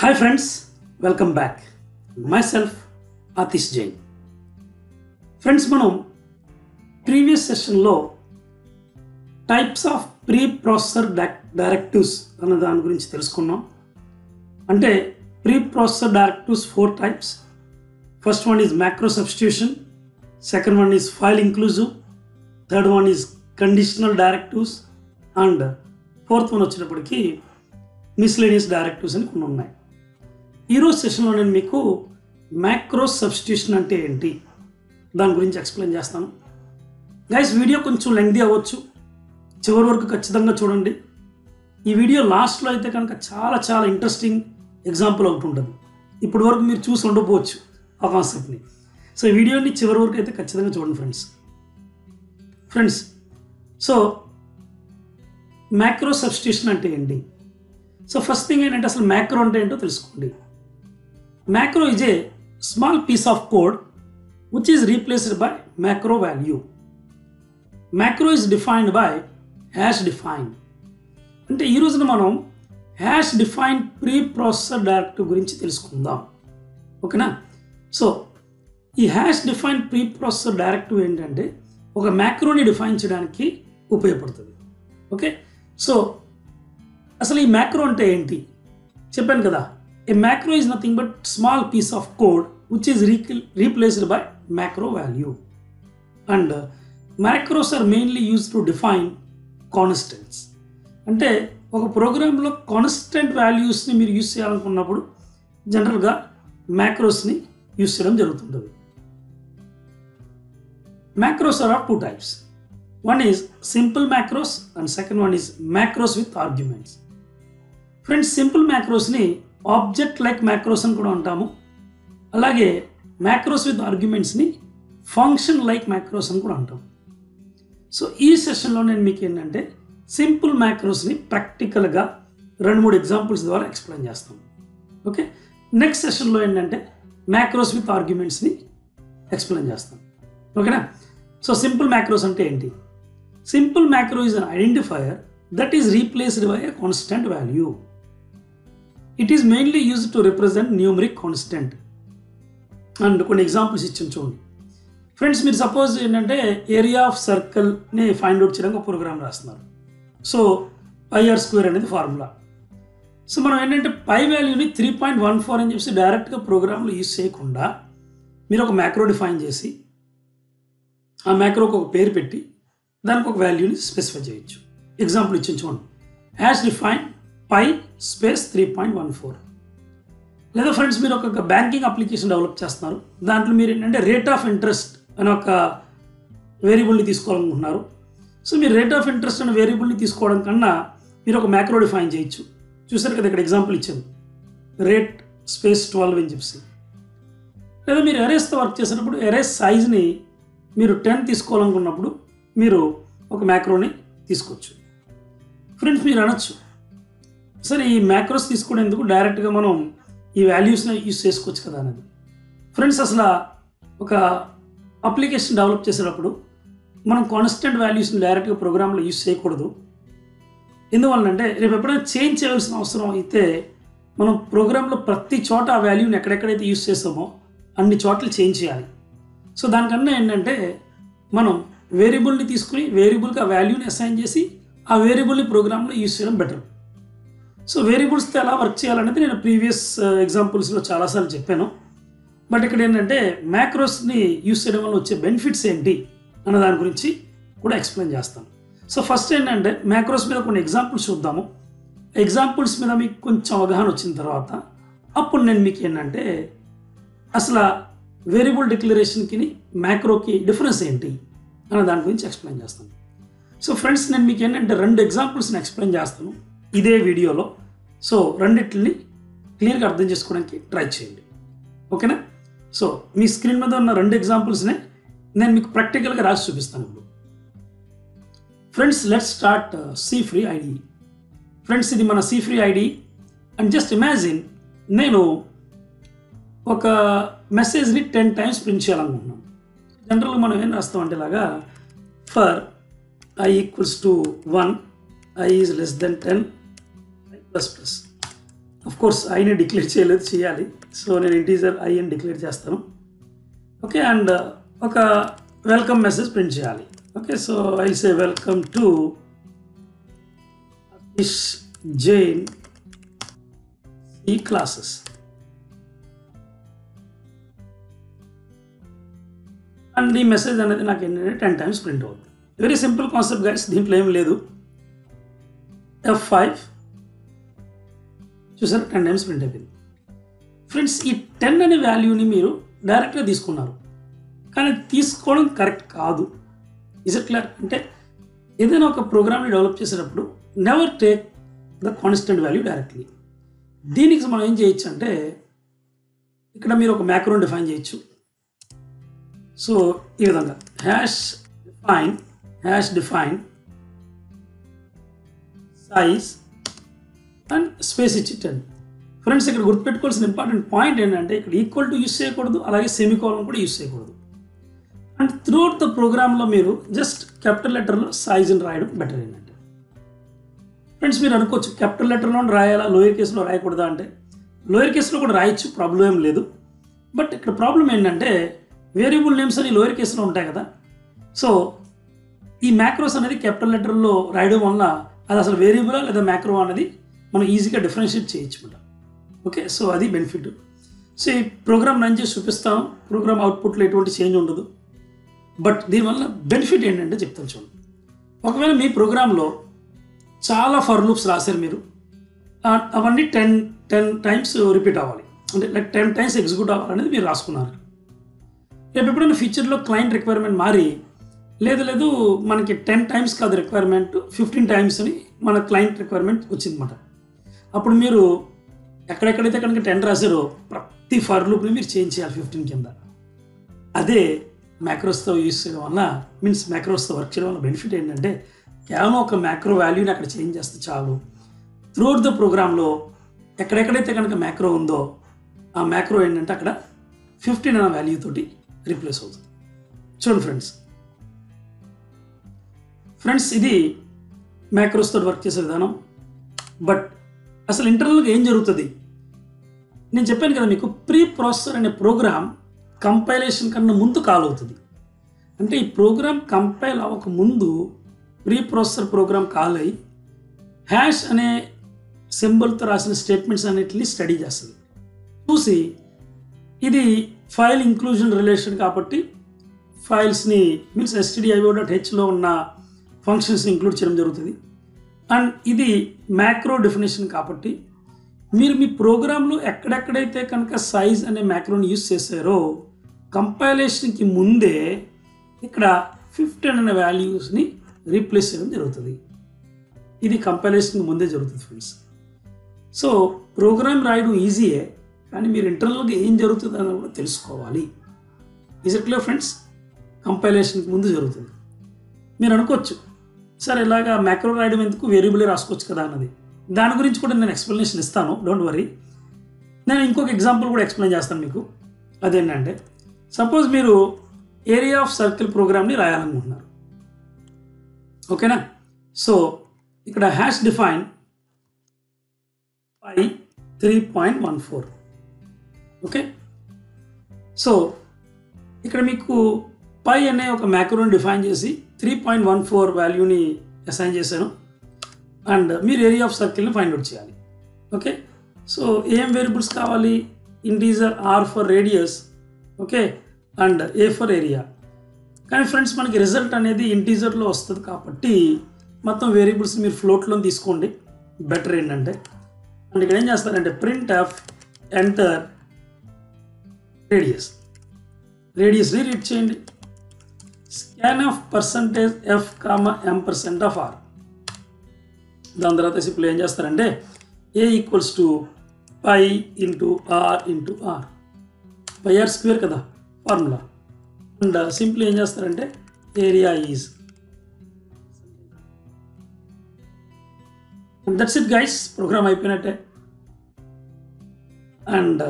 Hi friends, welcome back. Myself, Atish Jain. Friends, మనం previous సెషన్లో types of pre processor directives అన్న దాని గురించి తెలుసుకున్నాం. అంటే pre processor directives 4 types. First one is macro substitution, second one is file inclusive, third one is conditional directives and fourth one వచ్చేటప్పటికి miscellaneous directives అని కొన్ని ఉన్నాయి. ఈరోజు సెషన్లో నేను మీకు మ్యాక్రో సబ్స్టిట్యూషన్ అంటే ఏంటి దాని గురించి ఎక్స్ప్లెయిన్ చేస్తాను. గైస్, వీడియో కొంచెం లెంగ్తీ అవ్వచ్చు, చివరి వరకు ఖచ్చితంగా చూడండి. ఈ వీడియో లాస్ట్లో అయితే కనుక చాలా ఇంట్రెస్టింగ్ ఎగ్జాంపుల్ ఒకటి ఉంటుంది. ఇప్పటి వరకు మీరు చూసి ఉండకపోవచ్చు ఆ కాన్సెప్ట్ని. సో ఈ వీడియోని చివరి వరకు అయితే ఖచ్చితంగా చూడండి ఫ్రెండ్స్. సో మ్యాక్రో సబ్స్టిట్యూషన్ అంటే ఏంటి? సో ఫస్ట్ థింగ్ ఏంటంటే అసలు మ్యాక్రో అంటే ఏంటో తెలుసుకోండి. Macro is a small piece of code which is replaced by macro value. Macro is defined by hash defined. అంటే ఈ రోజున మనం hash defined pre processor directive గురించి తెలుసుకుందాం. ఓకేనా? సో ఈ hash defined pre processor directive ఏంటంటే ఒక మ్యాక్రోని డిఫైన్ చేయడానికి ఉపయోగపడుతుంది. ఓకే, సో అసలు ఈ మ్యాక్రో అంటే ఏంటి చెప్పాను కదా. A macro is nothing but small piece of code which is replaced by macro value. And macros are mainly used to define constants. అంటే ఒక ప్రోగ్రాంలో కాన్స్టెంట్ వాల్యూస్ని మీరు యూస్ చేయాలనుకున్నప్పుడు జనరల్గా మ్యాక్రోస్ని యూస్ చేయడం జరుగుతుంటుంది. Macros are of 2 types. One is simple macros and second one is macros with arguments. Friends, simple macrosని ఆబ్జెక్ట్ లైక్ మ్యాక్రోస్ అని కూడా అంటాము. అలాగే మ్యాక్రోస్ విత్ ఆర్గ్యుమెంట్స్ని ఫంక్షన్ లైక్ మ్యాక్రోస్ అని కూడా అంటాం. సో ఈ సెషన్లో నేను మీకు ఏంటంటే సింపుల్ మ్యాక్రోస్ని ప్రాక్టికల్గా 2-3 ఎగ్జాంపుల్స్ ద్వారా ఎక్స్ప్లెయిన్ చేస్తాను. ఓకే, నెక్స్ట్ సెషన్లో ఏంటంటే మ్యాక్రోస్ విత్ ఆర్గ్యుమెంట్స్ని ఎక్స్ప్లెయిన్ చేస్తాను. ఓకేనా? సో సింపుల్ మ్యాక్రోస్ అంటే ఏంటి? Simple macro is an identifier that is replaced by a constant value. It is mainly used to represent numeric constant. And కొన్ని examples ఇచ్చాను చూడండి. ఫ్రెండ్స్, మీరు సపోజ్ ఏంటంటే ఏరియా ఆఫ్ సర్కిల్ని ఫైండ్ అవుట్ చేయడానికి ఒక ప్రోగ్రామ్ రాస్తున్నారు. సో πr² అనేది ఫార్ములా. సో మనం ఏంటంటే పై వాల్యూని 3.14 అని చెప్పి డైరెక్ట్గా ప్రోగ్రాంలో యూజ్ చేయకుండా మీరు ఒక మ్యాక్రో డిఫైన్ చేసి ఆ మ్యాక్రోకి ఒక పేరు పెట్టి దానికి ఒక వాల్యూని స్పెసిఫై చేయొచ్చు. ఎగ్జాంపుల్ ఇచ్చాను చూడండి. హ్యాష్ డిఫైన్ పై స్పేస్ 3.14. లేదా ఫ్రెండ్స్, మీరు ఒక బ్యాంకింగ్ అప్లికేషన్ డెవలప్ చేస్తున్నారు. దాంట్లో మీరు ఏంటంటే రేట్ ఆఫ్ ఇంట్రెస్ట్ అనే ఒక వేరియబుల్ని తీసుకోవాలనుకుంటున్నారు. సో మీరు రేట్ ఆఫ్ ఇంట్రెస్ట్ అనే వేరియబుల్ని తీసుకోవడం కన్నా మీరు ఒక మ్యాక్రో డిఫైన్ చేయొచ్చు. చూసారు కదా, ఇక్కడ ఎగ్జాంపుల్ ఇచ్చాను, రేట్ స్పేస్ 12 అని చెప్పి. లేదా మీరు ఎరేస్తో వర్క్ చేసేటప్పుడు ఎరేస్ సైజ్ని మీరు 10 తీసుకోవాలనుకున్నప్పుడు మీరు ఒక మ్యాక్రోని తీసుకోవచ్చు. ఫ్రెండ్స్, మీరు అనొచ్చు, సరే ఈ మ్యాక్రోస్ తీసుకునేందుకు డైరెక్ట్గా మనం ఈ వాల్యూస్ని యూస్ చేసుకోవచ్చు కదా అనేది. ఫ్రెండ్స్, అసలు ఒక అప్లికేషన్ డెవలప్ చేసేటప్పుడు మనం కాన్స్టెంట్ వాల్యూస్ని డైరెక్ట్గా ప్రోగ్రాంలో యూస్ చేయకూడదు. ఎందువల్లంటే రేపు ఎప్పుడైనా చేంజ్ చేయాల్సిన అవసరం అయితే మనం ప్రోగ్రాంలో ప్రతి చోట ఆ వాల్యూని ఎక్కడెక్కడైతే యూస్ చేస్తామో అన్ని చోట్ల చేంజ్ చేయాలి. సో దానికన్నా ఏంటంటే మనం వేరియబుల్ని తీసుకుని వేరియబుల్కి ఆ వాల్యూని అసైన్ చేసి ఆ వేరియబుల్ని ప్రోగ్రాంలో యూస్ చేయడం బెటర్. సో వేరియబుల్స్తో ఎలా వర్క్ చేయాలనేది నేను ప్రీవియస్ ఎగ్జాంపుల్స్లో చాలాసార్లు చెప్పాను. బట్ ఇక్కడ ఏంటంటే మ్యాక్రోస్ని యూస్ చేయడం వల్ల వచ్చే బెనిఫిట్స్ ఏంటి అన్న దాని గురించి కూడా ఎక్స్ప్లెయిన్ చేస్తాను. సో ఫస్ట్ ఏంటంటే మ్యాక్రోస్ మీద కొన్ని ఎగ్జాంపుల్స్ చూద్దాము. ఎగ్జాంపుల్స్ మీద మీకు కొంచెం అవగాహన వచ్చిన తర్వాత అప్పుడు నేను మీకు ఏంటంటే అసలు వేరియబుల్ డిక్లరేషన్కి మ్యాక్రోకి డిఫరెన్స్ ఏంటి అన్న దాని గురించి ఎక్స్ప్లెయిన్ చేస్తాను. సో ఫ్రెండ్స్, నేను మీకు ఏంటంటే 2 ఎగ్జాంపుల్స్ని ఎక్స్ప్లెయిన్ చేస్తాను ఇదే వీడియోలో. సో రెండిట్లని క్లియర్గా అర్థం చేసుకోవడానికి ట్రై చేయండి. ఓకేనా? సో మీ స్క్రీన్ మీద ఉన్న 2 ఎగ్జాంపుల్స్నే నేను మీకు ప్రాక్టికల్గా రాసి చూపిస్తాను ఇప్పుడు. Friends, let's start C free ID. Friends, ఇది మన సి ఫ్రీ ఐడి. అండ్ జస్ట్ ఇమాజిన్, నేను ఒక మెసేజ్ని 10 టైమ్స్ ప్రింట్ చేయాలనుకుంటున్నాను. జనరల్గా మనం ఏం రాస్తామంటే ఇలాగా, for i equals to 1, i is less than 10, i plus plus. Of course ఐని డిక్లేర్ చేయలేదు, చేయాలి. సో నేను ఇంటీజర్ ఐ అని డిక్లేర్ చేస్తాను. ఓకే, అండ్ ఒక వెల్కమ్ మెసేజ్ ప్రింట్ చేయాలి. Okay, so I say welcome to Atish Jain e classes. And ఈ message అనేది నాకు ఏంటంటే 10 times ప్రింట్ అవుతుంది. వెరీ సింపుల్ కాన్సెప్ట్ గైస్, దీంట్లో ఏం లేదు. F5 చూసారు, 10 times ప్రింట్ అయిపోయింది. ఫ్రెండ్స్, ఈ 10 అనే వాల్యూని మీరు డైరెక్ట్గా తీసుకున్నారు, కానీ తీసుకోవడం కరెక్ట్ కాదు. Is it clear? అంటే ఏదైనా ఒక ప్రోగ్రామ్ని డెవలప్ చేసేటప్పుడు never take the constant value directly. దీనికి మనం ఏం చేయొచ్చు అంటే, ఇక్కడ మీరు ఒక మ్యాక్రోని డిఫైన్ చేయొచ్చు. సో ఈ విధంగా hash define size and space ఇచ్చి 10. ఫ్రెండ్స్, ఇక్కడ గుర్తుపెట్టుకోవాల్సిన ఇంపార్టెంట్ పాయింట్ ఏంటంటే, ఇక్కడ ఈక్వల్ టు యూస్ చేయకూడదు, అలాగే సెమీకోలన్ కూడా యూస్ చేయకూడదు. అండ్ త్రూఅవుట్ ద ప్రోగ్రామ్లో మీరు జస్ట్ క్యాపిటల్ లెటర్లో సైజ్ అని రాయడం బెటర్ ఏంటంటే. ఫ్రెండ్స్, మీరు అనుకోవచ్చు క్యాపిటల్ లెటర్లో రాయాలా, లోయర్ కేసులో రాయకూడదా అంటే, లోయర్ కేసులో కూడా రాయొచ్చు, ప్రాబ్లం ఏం లేదు. బట్ ఇక్కడ ప్రాబ్లం ఏంటంటే, వేరియబుల్ నేమ్స్ అని లోయర్ కేసులో ఉంటాయి కదా. సో ఈ మ్యాక్రోస్ అనేది క్యాపిటల్ లెటర్లో రాయడం వల్ల అది అసలు వేరియబులా లేదా మ్యాక్రో అనేది మనం ఈజీగా డిఫరెన్షియేట్ చేయొచ్చు అన్నమాట. ఓకే, సో అది బెనిఫిట్. సో ఈ ప్రోగ్రామ్ రన్ చేసి చూపిస్తాను, ప్రోగ్రామ్ అవుట్పుట్లో ఎటువంటి చేంజ్ ఉండదు. బట్ దీనివల్ల బెనిఫిట్ ఏంటంటే చెప్తాను చూడండి. ఒకవేళ మీ ప్రోగ్రాంలో చాలా ఫర్ లూప్స్ రాశారు మీరు, అవన్నీ 10 times రిపీట్ అవ్వాలి, అంటే లైక్ 10 times ఎగ్జిక్యూట్ అవ్వాలనేది మీరు రాసుకున్నారు. రేపు ఎప్పుడైనా ఫ్యూచర్లో క్లయింట్ రిక్వైర్మెంట్ మారి లేదు మనకి 10 times కాదు రిక్వైర్మెంట్, 15 times అని మన క్లయింట్ రిక్వైర్మెంట్ వచ్చిందన్నమాట. అప్పుడు మీరు ఎక్కడెక్కడైతే కనుక 10 రాశారో ప్రతి ఫర్ లూప్ని మీరు చేంజ్ చేయాలి 15 కింద. అదే మ్యాక్రోస్తో యూస్ చేయడం వల్ల, మీన్స్ మ్యాక్రోస్తో వర్క్ చేయడం వల్ల బెనిఫిట్ ఏంటంటే, కేవలం ఒక మ్యాక్రో వాల్యూని అక్కడ చేంజ్ చేస్తే చాలు. త్రూఅవుట్ ద ప్రోగ్రాంలో ఎక్కడెక్కడైతే కనుక మ్యాక్రో ఉందో ఆ మ్యాక్రో ఏంటంటే అక్కడ 15 అనే వాల్యూ తోటి రీప్లేస్ అవుతుంది. చూడండి ఫ్రెండ్స్, ఇది మ్యాక్రోస్ తోటి వర్క్ చేసే విధానం. బట్ అసలు ఇంటర్నల్గా ఏం జరుగుతుంది నేను చెప్పాను కదా మీకు. ప్రీ ప్రాసెసర్ అనే ప్రోగ్రామ్ కంపైలేషన్ కన్నా ముందు కాల్ అవుతుంది. అంటే ఈ ప్రోగ్రామ్ కంపైల్ అవ్వక ముందు ప్రీ ప్రాసెసర్ ప్రోగ్రామ్ కాల్ అయ్యి హ్యాష్ అనే సింబల్తో రాసిన స్టేట్మెంట్స్ అన్నిటిని స్టడీ చేస్తుంది. చూసి ఇది ఫైల్ ఇంక్లూజన్ రిలేషన్ కాబట్టి ఫైల్స్ని, మీన్స్ stdio.hలో ఉన్న ఫంక్షన్స్ని ఇంక్లూడ్ చేయడం జరుగుతుంది. అండ్ ఇది మ్యాక్రో డెఫినేషన్ కాబట్టి మీరు మీ ప్రోగ్రాంలో ఎక్కడెక్కడైతే కనుక సైజ్ అనే మ్యాక్రోని యూస్ చేశారో కంపైలేషన్కి ముందే ఇక్కడ 15 అనే వాల్యూస్ని రీప్లేస్ చేయడం జరుగుతుంది. ఇది కంపైలేషన్కి ముందే జరుగుతుంది ఫ్రెండ్స్. సో ప్రోగ్రామ్ రాయడం ఈజీయే, కానీ మీరు ఇంటర్నల్గా ఏం జరుగుతుంది అని కూడా తెలుసుకోవాలి. Is it clear friends? కంపైలేషన్కి ముందు జరుగుతుంది. మీరు అనుకోవచ్చు, సార్ ఇలాగా మ్యాక్రో రాయడం ఎందుకు, వేరియబులే రాసుకోవచ్చు కదా అన్నది. దాని గురించి కూడా నేను ఎక్స్ప్లెనేషన్ ఇస్తాను, డోంట్ వరీ. నేను ఇంకొక ఎగ్జాంపుల్ కూడా ఎక్స్ప్లెయిన్ చేస్తాను మీకు. అదేంటంటే, సపోజ్ మీరు ఏరియా ఆఫ్ సర్కిల్ ప్రోగ్రామ్ని రాయాలనుకుంటున్నారు. ఓకేనా? సో ఇక్కడ హ్యాష్ డిఫైన్ పై 3.14. ఓకే, సో ఇక్కడ మీకు పై అనే ఒక మ్యాక్రోని డిఫైన్ చేసి 3.14 వాల్యూని అసైన్ చేశాను. అండ్ మీరు ఏరియా ఆఫ్ సర్కిల్ని ఫైండ్ అవుట్ చేయాలి. ఓకే, సో ఏం వేరియబుల్స్ కావాలి? Integer r for radius, okay, and a for area. కానీ ఫ్రెండ్స్, మనకి రిజల్ట్ అనేది ఇంటీజర్లో వస్తుంది కాబట్టి మొత్తం వేరియబుల్స్ మీరు ఫ్లోట్లో తీసుకోండి, బెటర్ ఏంటంటే. అండ్ ఇక్కడ ఏం చేస్తారంటే ప్రింట్ ఎఫ్ ఎంటర్ రేడియస్ని రీడ్ చేయండి. Scan of percentage f comma M% of R. దాని తర్వాత సింపుల్ ఏం చేస్తారంటే A equals to pi into R pi R square కదా ఫార్ములా. అండ్ సింపుల్ ఏం చేస్తారంటే area is. That's it guys, program అయిపోయినట్టే. And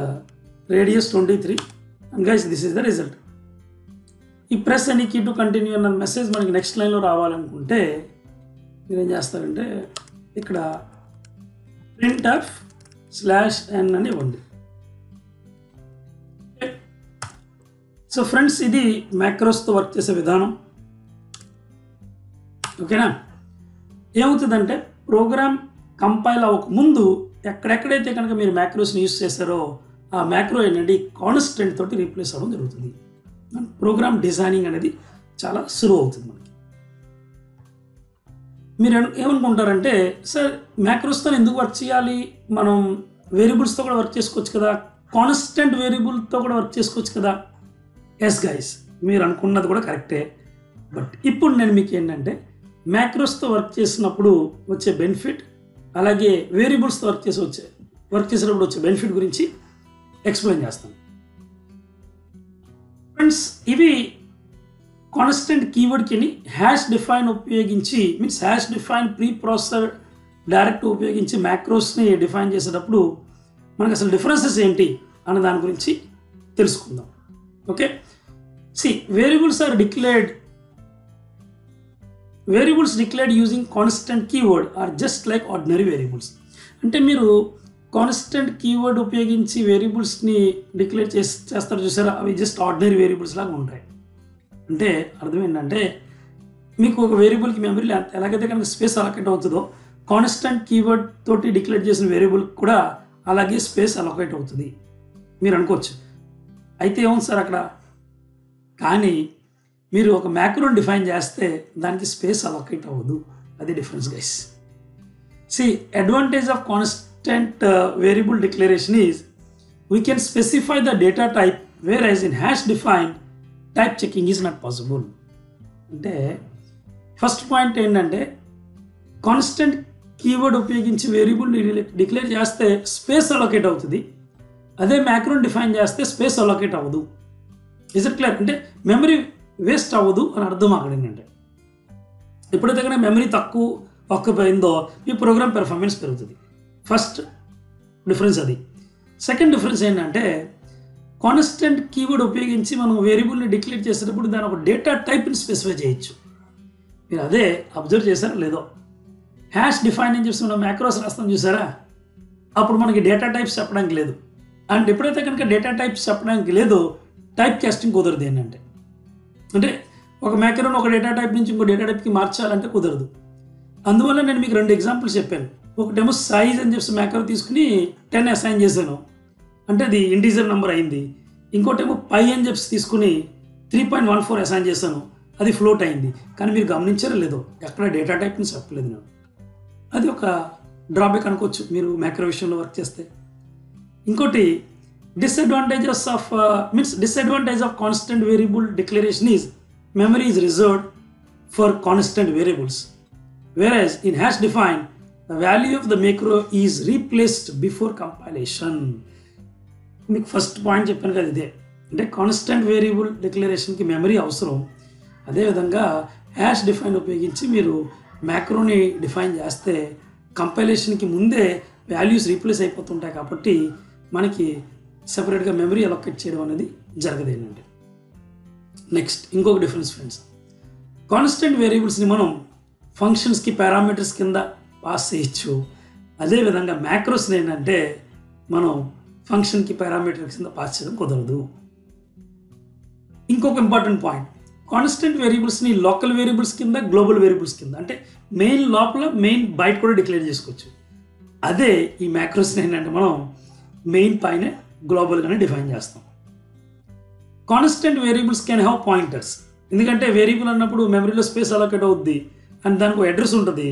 radius 23. And guys, this is the result. ఈ press any key to continue అన్న message మనకి next లైన్లో రావాలనుకుంటే మీరు ఏం చేస్తారంటే ఇక్కడ ప్రింట్ ఆఫ్ /n అని ఇవ్వండి. సో ఫ్రెండ్స్, ఇది మ్యాక్రోస్తో వర్క్ చేసే విధానం. ఓకేనా? ఏమవుతుందంటే ప్రోగ్రామ్ కంపైల్ అవ్వక ముందు ఎక్కడెక్కడైతే కనుక మీరు మ్యాక్రోస్ని యూస్ చేశారో ఆ మ్యాక్రో ఏంటంటే కాన్స్టెంట్ తోటి రీప్లేస్ అవ్వడం జరుగుతుంది. ప్రోగ్రామ్ డిజైనింగ్ అనేది చాలా సులువు అవుతుంది మనకి. మీరు ఏమనుకుంటారంటే, సార్ మ్యాక్రోస్తో ఎందుకు వర్క్ చేయాలి, మనం వేరియబుల్స్తో కూడా వర్క్ చేసుకోవచ్చు కదా, కాన్స్టెంట్ వేరియబుల్తో కూడా వర్క్ చేసుకోవచ్చు కదా. ఎస్ గైస్, మీరు అనుకున్నది కూడా కరెక్టే. బట్ ఇప్పుడు నేను మీకు ఏంటంటే మ్యాక్రోస్తో వర్క్ చేసినప్పుడు వచ్చే బెనిఫిట్, అలాగే వేరియబుల్స్తో వర్క్ చేసినప్పుడు వచ్చే బెనిఫిట్ గురించి ఎక్స్ప్లెయిన్ చేస్తాను. ఫ్రెండ్స్, ఇవి కాన్స్టెంట్ కీవర్డ్కి హ్యాష్ డిఫైన్ ఉపయోగించి, means hash define pre processor direct ఉపయోగించి మ్యాక్రోస్ని డిఫైన్ చేసేటప్పుడు మనకు అసలు డిఫరెన్సెస్ ఏంటి అన్న దాని గురించి తెలుసుకుందాం. Okay, variables declared using constant keyword are just like ordinary variables. అంటే మీరు కాన్స్టెంట్ కీవర్డ్ ఉపయోగించి వేరియబుల్స్ని డిక్లేర్ చేస్తారు చూసారా, అవి జస్ట్ ఆర్డినరీ వేరియబుల్స్ లాగా ఉంటాయి. అంటే అర్థం ఏంటంటే, మీకు ఒక వేరియబుల్కి మెమరీలో ఎలాగైతే కనుక స్పేస్ అలొకేట్ అవుతుందో, కాన్స్టెంట్ కీవర్డ్ తోటి డిక్లేర్ చేసిన వేరియబుల్ కూడా అలాగే స్పేస్ అలొకేట్ అవుతుంది మీరు అనుకోవచ్చు. అయితే ఏముంది సార్ అక్కడ, కానీ మీరు ఒక మ్యాక్రోని డిఫైన్ చేస్తే దానికి స్పేస్ అలొకేట్ అవ్వదు. అది difference guys. Advantage of constant variable declaration is we can specify the data type, where as in hash define type checking is not possible. అంటే ఫస్ట్ పాయింట్ ఏంటంటే, కాన్స్టెంట్ కీవర్డ్ ఉపయోగించి వేరియబుల్ని declare చేస్తే space allocate అవుతుంది. అదే macaroni define చేస్తే space allocate అవ్వదు. Is it clear? అంటే మెమరీ వేస్ట్ అవ్వదు అని అర్థం అక్కడ ఏంటంటే, ఎప్పుడైతే కనుక మెమరీ తక్కువ ఆక్యుపైందో మీ ప్రోగ్రామ్ పెర్ఫార్మెన్స్ పెరుగుతుంది. ఫస్ట్ డిఫరెన్స్ అది. సెకండ్ డిఫరెన్స్ ఏంటంటే, కాన్స్టెంట్ కీవర్డ్ ఉపయోగించి మనం వేరియబుల్ని డిక్లేర్ చేసేటప్పుడు దాని ఒక డేటా టైప్ని స్పెసిఫై చేయొచ్చు. మీరు అదే అబ్జర్వ్ చేశారా లేదో, హ్యాష్ డిఫైన్ అని చెప్పి మనం మ్యాక్రోస్ రాస్తాం చూసారా, అప్పుడు మనకి డేటా టైప్స్ చెప్పడానికి లేదు. అండ్ ఎప్పుడైతే కనుక డేటా టైప్స్ చెప్పడానికి లేదో టైప్ కాస్టింగ్ కుదరదు. అంటే ఒక మ్యాక్రోని ఒక డేటా టైప్ నుంచి ఇంకో డేటా టైప్కి మార్చాలంటే కుదరదు. అందువల్ల నేను మీకు 2 ఎగ్జాంపుల్స్ చెప్పాను. ఒకటేమో సైజ్ అని చెప్పి మ్యాక్రో తీసుకుని 10 అసైన్ చేశాను, అంటే అది ఇంటీజర్ నెంబర్ అయింది. ఇంకోటేమో పై అని చెప్పి తీసుకుని 3.14 అసైన్ చేశాను, అది ఫ్లోట్ అయింది. కానీ మీరు గమనించారో లేదో, ఎక్కడ డేటా టైప్ని చెప్పలేదు నేను. అది ఒక డ్రాబ్యాక్ అనుకోవచ్చు మీరు మ్యాక్రో విషయంలో వర్క్ చేస్తే. ఇంకోటి disadvantage of constant variable declaration is memory is reserved for constant variables, whereas in hash define the value of the macro is replaced before compilation. మీకు ఫస్ట్ పాయింట్ చెప్పాను కదా ఇదే, అంటే కాన్స్టెంట్ వేరియబుల్ డిక్లరేషన్కి మెమరీ అవసరం. అదేవిధంగా hash define ఉపయోగించి మీరు macaroni define చేస్తే కంపైలేషన్కి ముందే వాల్యూస్ రీప్లేస్ అయిపోతుంటాయి, కాబట్టి మనకి సెపరేట్గా మెమరీ అలొకేట్ చేయడం అనేది జరగదు ఏంటంటే. నెక్స్ట్ ఇంకొక డిఫరెన్స్ ఫ్రెండ్స్, కాన్స్టెంట్ వేరియబుల్స్ని మనం ఫంక్షన్స్కి పారామీటర్స్ కింద పాస్ చేయొచ్చు. అదేవిధంగా మ్యాక్రోస్ని ఏంటంటే మనం ఫంక్షన్కి పారామీటర్స్ కింద పాస్ చేయడం కుదరదు. ఇంకొక ఇంపార్టెంట్ పాయింట్, కాన్స్టెంట్ వేరియబుల్స్ని లోకల్ వేరియబుల్స్ కింద, గ్లోబల్ వేరియబుల్స్ కింద, అంటే మెయిన్ లోపల మెయిన్ బయట కూడా డిక్లేర్ చేసుకోవచ్చు. అదే ఈ మ్యాక్రోస్ని ఏంటంటే మనం మెయిన్ పైన గ్లోబల్గానే డిఫైన్ చేస్తాం. Constant variables can have pointers, ఎందుకంటే వేరియబుల్ అన్నప్పుడు మెమరీలో స్పేస్ అలొకేట్ అవుద్ది అండ్ దానికి ఒక అడ్రస్ ఉంటుంది.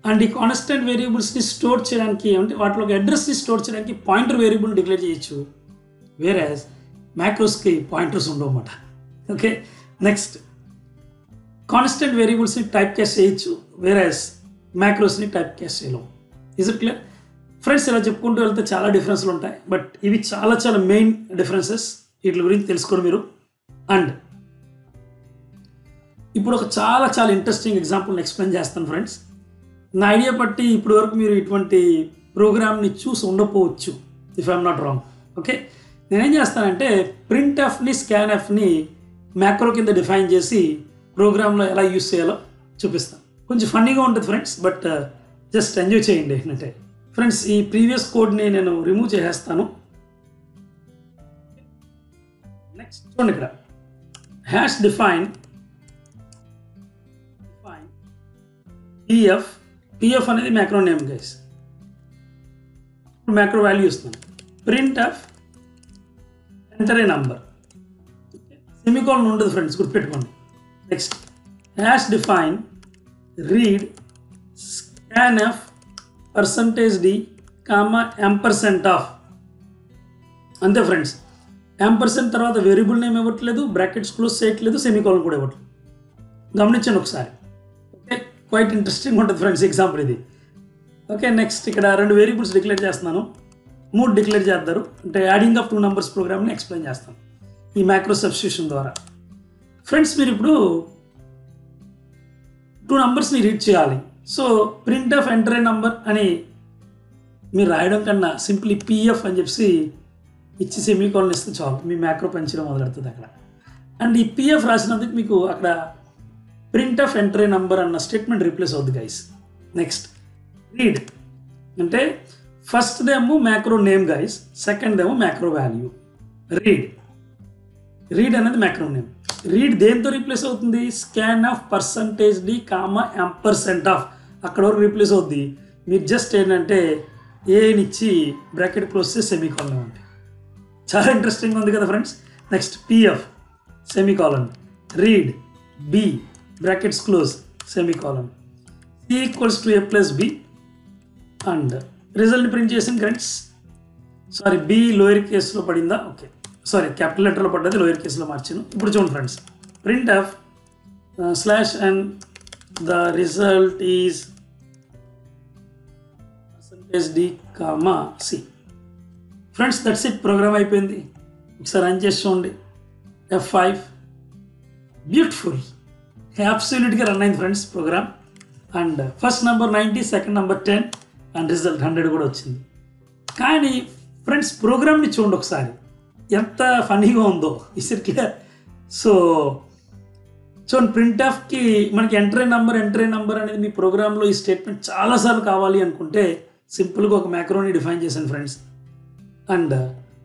అండ్ ఈ కాన్స్టెంట్ వేరియబుల్స్ని స్టోర్ చేయడానికి, అంటే వాటిలో ఒక అడ్రస్ని స్టోర్ చేయడానికి పాయింటర్ వేరియబుల్ డిక్లేర్ చేయొచ్చు, వేరేస్ మ్యాక్రోస్కి పాయింటర్స్ ఉండవు అన్నమాట. ఓకే, నెక్స్ట్ కాన్స్టెంట్ వేరియబుల్స్ని టైప్ క్యాస్ట్ చేయొచ్చు, వేరేస్ మ్యాక్రోస్ని టైప్ క్యాస్ట్ చేయలేం. Is it clear friends? ఇలా చెప్పుకుంటూ వెళ్తే చాలా డిఫరెన్స్లు ఉంటాయి, బట్ ఇవి చాలా చాలా మెయిన్ డిఫరెన్సెస్, వీటి గురించి తెలుసుకోండి మీరు. అండ్ ఇప్పుడు ఒక చాలా చాలా ఇంట్రెస్టింగ్ ఎగ్జాంపుల్ని ఎక్స్ప్లెయిన్ చేస్తాను ఫ్రెండ్స్. నా ఐడియా బట్టి ఇప్పటి వరకు మీరు ఇటువంటి ప్రోగ్రామ్ని చూసి ఉండకపోవచ్చు, if I'm not wrong. Okay, నేనేం చేస్తానంటే ప్రింట్ ఎఫ్ని, స్కాన్ ఎఫ్ని మ్యాక్రో కింద డిఫైన్ చేసి ప్రోగ్రాంలో ఎలా యూస్ చేయాలో చూపిస్తాను. కొంచెం ఫన్నీగా ఉంటుంది ఫ్రెండ్స్, బట్ జస్ట్ ఎంజాయ్ చేయండి ఏంటంటే ఫ్రెండ్స్ ఈ ప్రీవియస్ కోడ్ని నేను రిమూవ్ చేసేస్తాను. నెక్స్ట్ చూడండి ఇక్కడ హ్యాష్ డిఫైన్ పిఎఫ్ అనేది macro name guys. Macro value ఇస్తున్నాను. Print of enter a number, semicolon ఉండదు ఫ్రెండ్స్, గుర్తుపెట్టుకోండి. Next hash define read scanf %d, %, అంతే ఫ్రెండ్స్. %, తర్వాత వేరియబుల్ నేమ్ ఇవ్వట్లేదు, బ్రాకెట్స్ క్లోజ్ చేయట్లేదు, సెమికోలన్ కూడా ఇవ్వట్లేదు. గమనించండి ఒకసారి. ఓకే, క్వైట్ ఇంట్రెస్టింగ్ ఉంటుంది ఫ్రెండ్స్ ఎగ్జాంపుల్ ఇది. ఓకే, నెక్స్ట్ ఇక్కడ 2 వేరియబుల్స్ డిక్లేర్ చేస్తున్నాను, 3 డిక్లేర్ చేస్తారు. అంటే యాడింగ్ ఆఫ్ 2 నంబర్స్ ప్రోగ్రామ్ని ఎక్స్ప్లెయిన్ చేస్తాను ఈ మ్యాక్రో సబ్స్టిట్యూషన్ ద్వారా. ఫ్రెండ్స్ మీరు ఇప్పుడు 2 నంబర్స్ని రీడ్ చేయాలి. So print of enter a number అని మీరు రాయడం కన్నా సింప్లీ పిఎఫ్ అని చెప్పి ఇచ్చి సెమికోలన్ ఇస్తే చాలు, మీ మ్యాక్రో పెంచడం మొదలెడుతుంది అక్కడ. అండ్ ఈ పిఎఫ్ రాసినందుకు మీకు అక్కడ print of enter a number అన్న స్టేట్మెంట్ రీప్లేస్ అవుద్ది గైస్. నెక్స్ట్ రీడ్ అంటే ఫస్ట్ దేమో మ్యాక్రో నేమ్ గైస్, సెకండ్ దేమో మ్యాక్రో వాల్యూ. రీడ్ అనేది మ్యాక్రో నేమ్. రీడ్ దేంతో రీప్లేస్ అవుతుంది? స్కాన్ ఆఫ్ %d, %, అక్కడ వరకు రీప్లేస్ అవుద్ది. మీరు జస్ట్ ఏంటంటే ఏనిచ్చి బ్రాకెట్ క్లోజ్ చేసి సెమికోలన్ ఉంది. చాలా ఇంట్రెస్టింగ్ ఉంది కదా friends. Next PF semicolon, read B brackets close semicolon, C = A + B and result print చేసిన ఫ్రెండ్స్. సారీ, బి లోయర్ కేసులో పడిందా? ఓకే, సారీ క్యాపిటల్ లెటర్లో పడ్డది, లోయర్ కేసులో మార్చాను. ఇప్పుడు చూడండి friends, print of /n the result is %d, C. Friends that's it, program అయిపోయింది. ఒకసారి రన్ చేసి చూడండి. F5 బ్యూటిఫుల్, అబ్సల్యూట్గా రన్ అయింది friends program. And first number 90, second number 10 and result 100 కూడా వచ్చింది. కానీ ఫ్రెండ్స్ ప్రోగ్రామ్ని చూడండి ఒకసారి, ఎంత ఫనీగా ఉందో. Is it clear? సో చూడండి, ప్రింట్ ఆఫ్కి మనకి ఎంటర్ ఏ నంబర్ అనేది మీ ప్రోగ్రాంలో ఈ స్టేట్మెంట్ చాలాసార్లు కావాలి అనుకుంటే సింపుల్గా ఒక మ్యాక్రోని డిఫైన్ చేశాను ఫ్రెండ్స్. అండ్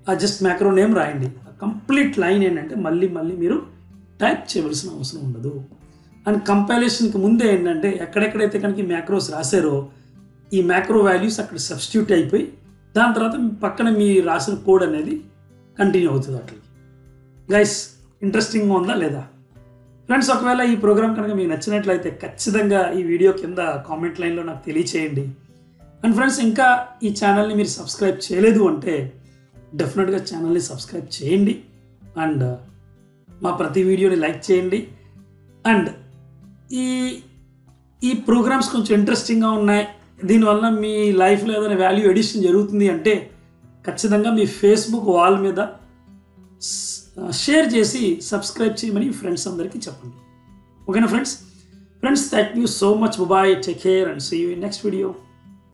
ఆ జస్ట్ మ్యాక్రో నేమ్ రాయండి. కంప్లీట్ లైన్ ఏంటంటే మళ్ళీ మీరు టైప్ చేయవలసిన అవసరం ఉండదు. అండ్ కంపైలేషన్కి ముందే ఏంటంటే ఎక్కడెక్కడైతే కనుక ఈ మ్యాక్రోస్ రాశారో ఈ మ్యాక్రో వాల్యూస్ అక్కడ సబ్స్టిట్యూట్ అయిపోయి దాని తర్వాత పక్కన మీ రాసిన కోడ్ అనేది కంటిన్యూ అవుతుంది అట్లకి. గైస్ ఇంట్రెస్టింగ్గా ఉందా లేదా ఫ్రెండ్స్? ఒకవేళ ఈ ప్రోగ్రామ్ కనుక మీకు నచ్చినట్లయితే ఖచ్చితంగా ఈ వీడియో కింద కామెంట్ లైన్లో నాకు తెలియచేయండి. అండ్ ఫ్రెండ్స్ ఇంకా ఈ ఛానల్ని మీరు సబ్స్క్రైబ్ చేయలేదు అంటే డెఫినెట్గా ఛానల్ని సబ్స్క్రైబ్ చేయండి. అండ్ మా ప్రతి వీడియోని లైక్ చేయండి. అండ్ ఈ ప్రోగ్రామ్స్ కొంచెం ఇంట్రెస్టింగ్గా ఉన్నాయి, దీనివల్ల మీ లైఫ్లో ఏదైనా వాల్యూ ఎడిషన్ జరుగుతుంది అంటే ఖచ్చితంగా మీ ఫేస్బుక్ వాల్ మీద షేర్ చేసి సబ్స్క్రైబ్ చేయమని ఫ్రెండ్స్ అందరికీ చెప్పండి. ఓకేనా friends? Thank you so much. Bye, take care and see you in next video.